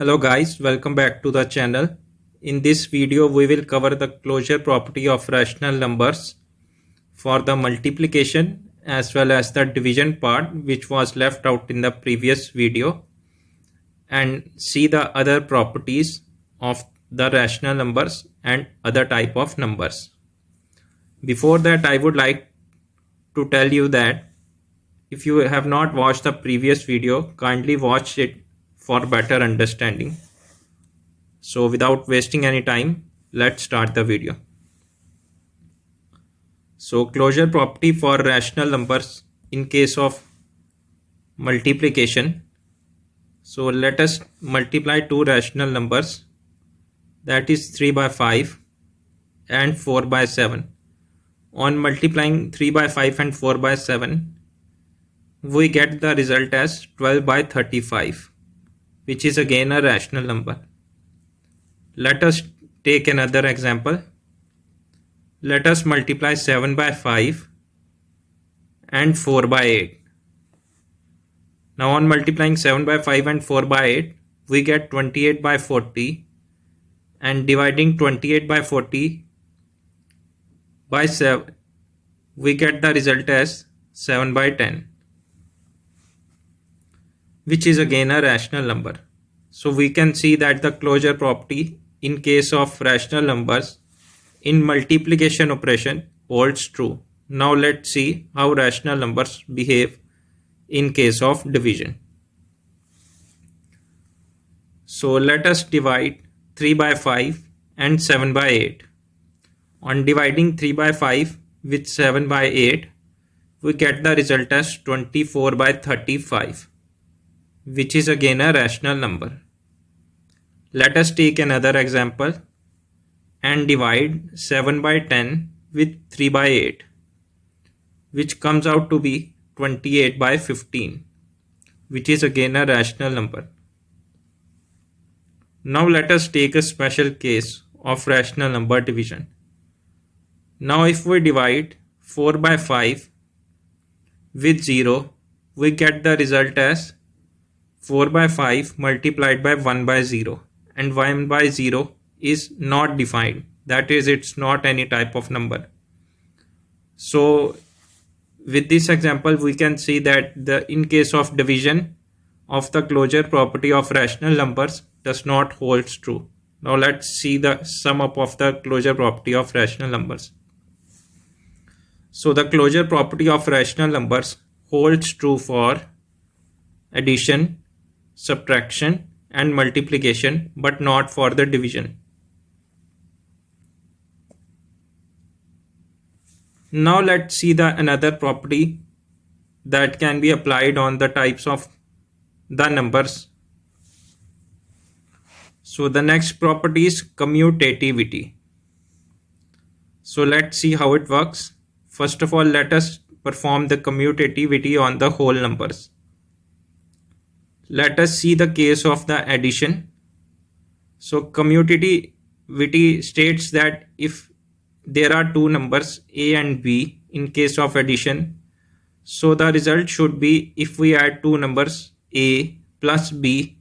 Hello guys, welcome back to the channel. In this video we will cover the closure property of rational numbers for the multiplication as well as the division part which was left out in the previous video, and see the other properties of the rational numbers and other type of numbers. Before that, I would like to tell you that if you have not watched the previous video, kindly watch it for better understanding. So without wasting any time, let's start the video. So closure property for rational numbers in case of multiplication. So let us multiply two rational numbers, that is 3 by 5 and 4 by 7. On multiplying 3 by 5 and 4 by 7, we get the result as 12 by 35, which is again a rational number. Let us take another example. Let us multiply 7 by 5 and 4 by 8. Now on multiplying 7 by 5 and 4 by 8, we get 28 by 40, and dividing 28 by 40 by 7, we get the result as 7 by 10, which is again a rational number. So we can see that the closure property in case of rational numbers in multiplication operation holds true. Now let's see how rational numbers behave in case of division. So let us divide 3 by 5 and 7 by 8. On dividing 3 by 5 with 7 by 8, we get the result as 24 by 35, which is again a rational number. Let us take another example and divide 7 by 10 with 3 by 8, which comes out to be 28 by 15, which is again a rational number. Now let us take a special case of rational number division. Now if we divide 4 by 5 with 0, we get the result as 4 by 5 multiplied by 1 by 0, and 1 by 0 is not defined, that is, it's not any type of number. So with this example we can see that in case of division of the closure property of rational numbers does not hold true. Now let's see the sum up of the closure property of rational numbers. So the closure property of rational numbers holds true for addition, subtraction and multiplication, but not for the division. Now let's see the another property that can be applied on the types of the numbers. So the next property is commutativity. So let's see how it works. First of all, let us perform the commutativity on the whole numbers. Let us see the case of the addition. So commutativity states that if there are two numbers a and b in case of addition, so the result should be, if we add two numbers a plus b,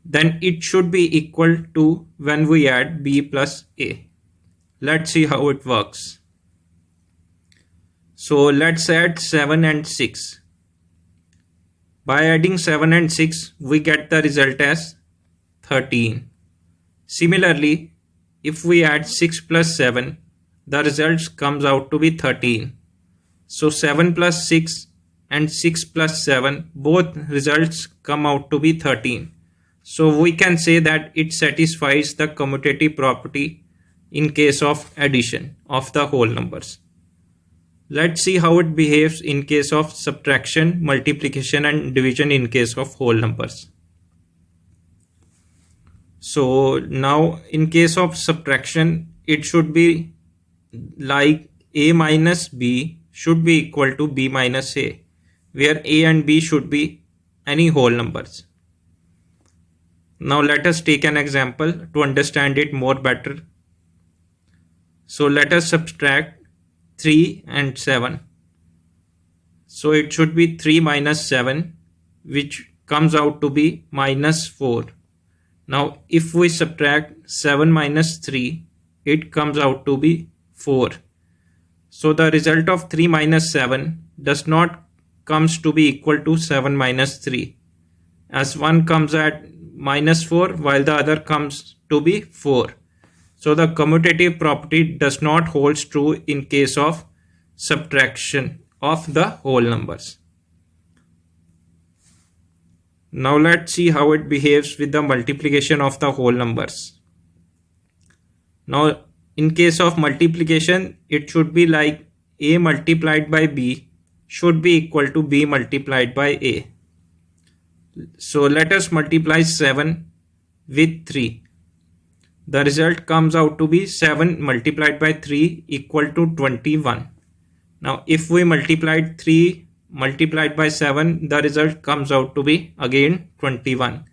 then it should be equal to when we add b plus a. Let's see how it works. So let's add 7 and 6. By adding 7 and 6, we get the result as 13. Similarly, if we add 6 plus 7, the results comes out to be 13. So 7 plus 6 and 6 plus 7, both results come out to be 13. So we can say that it satisfies the commutative property in case of addition of the whole numbers. Let's see how it behaves in case of subtraction, multiplication and division in case of whole numbers. So now in case of subtraction, it should be like a minus b should be equal to b minus a, where a and b should be any whole numbers. Now let us take an example to understand it more better. So let us subtract 3 and 7. So it should be 3 minus 7, which comes out to be minus 4. Now if we subtract 7 minus 3, it comes out to be 4. So the result of 3 minus 7 does not comes to be equal to 7 minus 3, as one comes at minus 4 while the other comes to be 4. So the commutative property does not hold true in case of subtraction of the whole numbers. Now let's see how it behaves with the multiplication of the whole numbers. Now in case of multiplication, it should be like a multiplied by b should be equal to b multiplied by a. So let us multiply 7 with 3. The result comes out to be 7 multiplied by 3 equal to 21. Now if we multiplied 3 multiplied by 7, the result comes out to be again 21.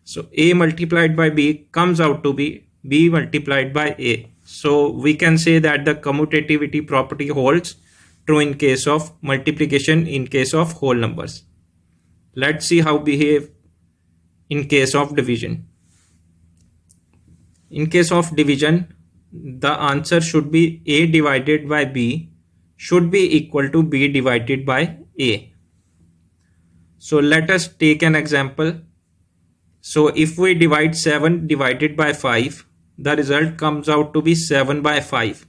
So a multiplied by b comes out to be b multiplied by a. So we can say that the commutativity property holds true in case of multiplication in case of whole numbers. Let's see how behave in case of division. In case of division, the answer should be a divided by b should be equal to b divided by a. So let us take an example. So if we divide 7 divided by 5, the result comes out to be 7 by 5.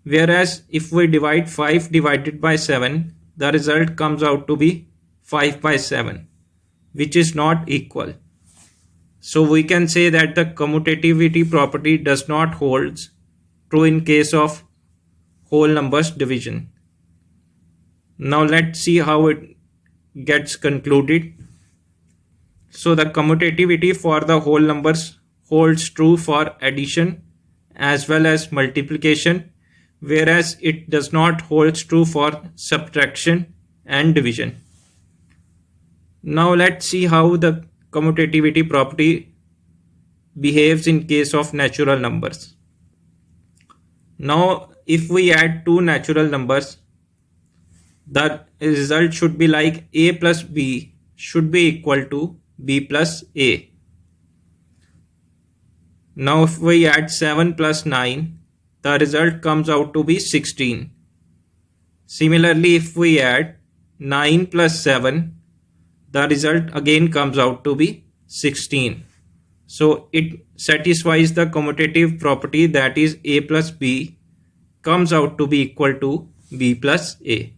Whereas if we divide 5 divided by 7, the result comes out to be 5 by 7, which is not equal. So we can say that the commutativity property does not hold true in case of whole numbers division. Now let's see how it gets concluded. So the commutativity for the whole numbers holds true for addition as well as multiplication, whereas it does not hold true for subtraction and division. Now let's see how the commutativity property behaves in case of natural numbers. Now if we add two natural numbers, the result should be like a plus b should be equal to b plus a. Now if we add 7 plus 9, the result comes out to be 16. Similarly, if we add 9 plus 7, the result again comes out to be 16. So it satisfies the commutative property, that is a plus b comes out to be equal to b plus a.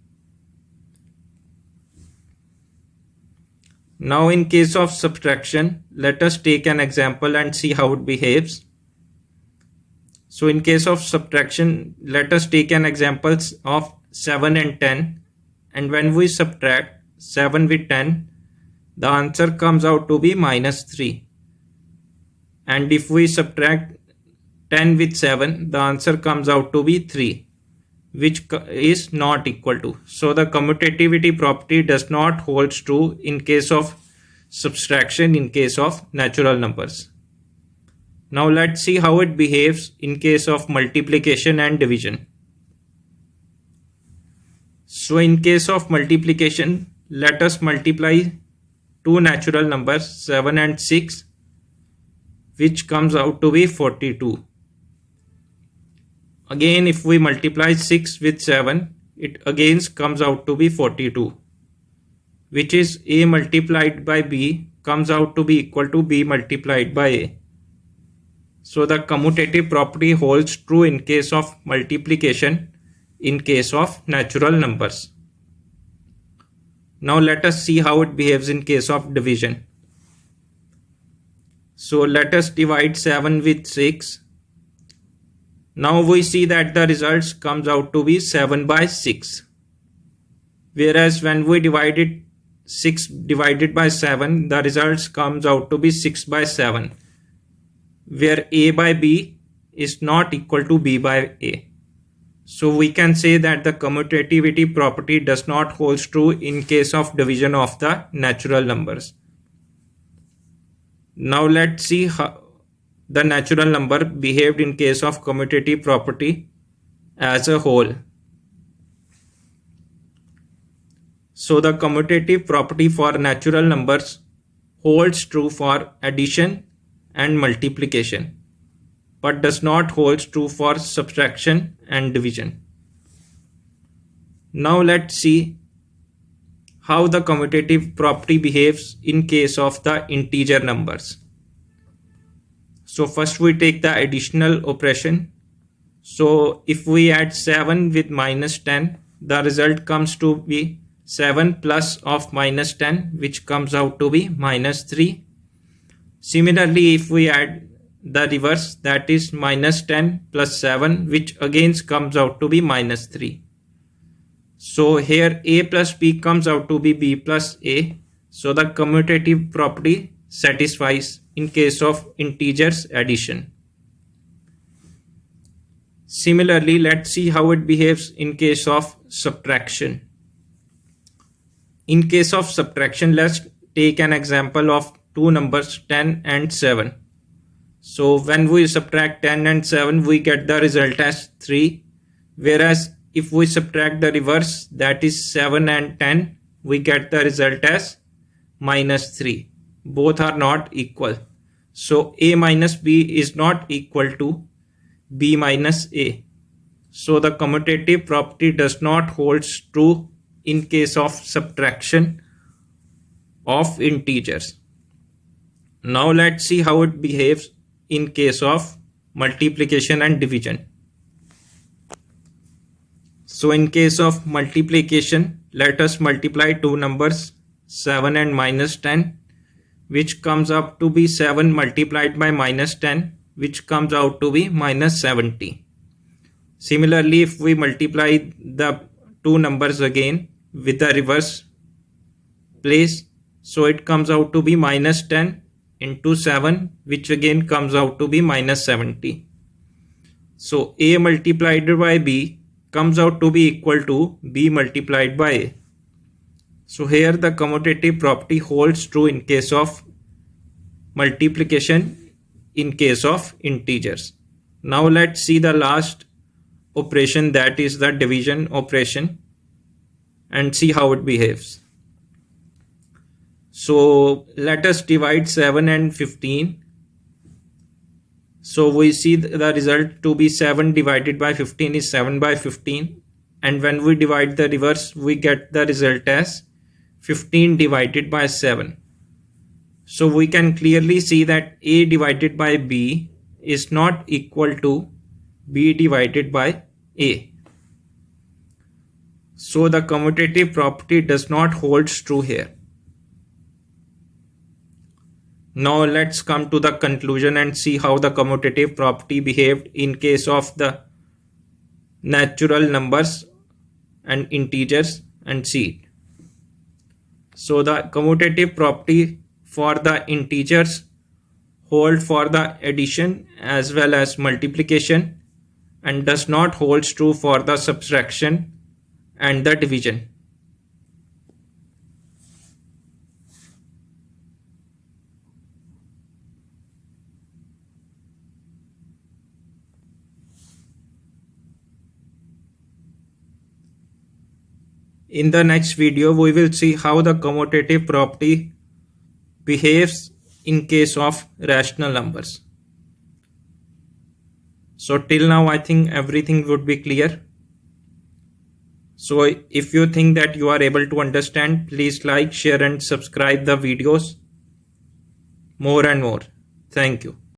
Now in case of subtraction, let us take an example and see how it behaves. So in case of subtraction, let us take an example of 7 and 10, and when we subtract 7 with 10, the answer comes out to be minus 3. And if we subtract 10 with 7, the answer comes out to be 3, which is not equal to. So the commutativity property does not hold true in case of subtraction in case of natural numbers. Now let's see how it behaves in case of multiplication and division. So in case of multiplication, let us multiply two natural numbers 7 and 6, which comes out to be 42. Again, if we multiply 6 with 7, it again comes out to be 42, which is a multiplied by b comes out to be equal to b multiplied by a. So the commutative property holds true in case of multiplication in case of natural numbers. Now let us see how it behaves in case of division. So let us divide 7 with 6. Now we see that the results comes out to be 7 by 6. Whereas when we divided 6 divided by 7, the results comes out to be 6 by 7. Where a by b is not equal to b by a. So we can say that the commutativity property does not hold true in case of division of the natural numbers. Now let's see how the natural number behaved in case of commutative property as a whole. So the commutative property for natural numbers holds true for addition and multiplication, but does not hold true for subtraction and division. Now let's see how the commutative property behaves in case of the integer numbers. So first we take the additional operation. So if we add 7 with minus 10, the result comes to be 7 plus of minus 10, which comes out to be minus 3. Similarly, if we add the reverse, that is minus 10 plus 7, which again comes out to be minus 3. So here a plus b comes out to be b plus a. So the commutative property satisfies in case of integers addition. Similarly, let's see how it behaves in case of subtraction. In case of subtraction, let's take an example of two numbers 10 and 7. So when we subtract 10 and 7, we get the result as 3. Whereas if we subtract the reverse, that is 7 and 10, we get the result as minus 3. Both are not equal. So a minus b is not equal to b minus a. So the commutative property does not hold true in case of subtraction of integers. Now let's see how it behaves in case of multiplication and division. So in case of multiplication, let us multiply two numbers 7 and minus 10, which comes up to be 7 multiplied by minus 10, which comes out to be minus 70. Similarly, if we multiply the two numbers again with the reverse place, so it comes out to be minus 10 into 7, which again comes out to be minus 70. So a multiplied by b comes out to be equal to b multiplied by a. So here the commutative property holds true in case of multiplication in case of integers. Now let's see the last operation, that is the division operation, and see how it behaves. So let us divide 7 and 15. So we see the result to be 7 divided by 15 is 7 by 15, and when we divide the reverse, we get the result as 15 divided by 7. So we can clearly see that a divided by b is not equal to b divided by a. So the commutative property does not hold true here. Now let's come to the conclusion and see how the commutative property behaved in case of the natural numbers and integers, and see it. So the commutative property for the integers hold for the addition as well as multiplication, and does not hold true for the subtraction and the division. In the next video, we will see how the commutative property behaves in case of rational numbers. So till now, I think everything would be clear. So if you think that you are able to understand, please like, share and subscribe the videos more and more. Thank you.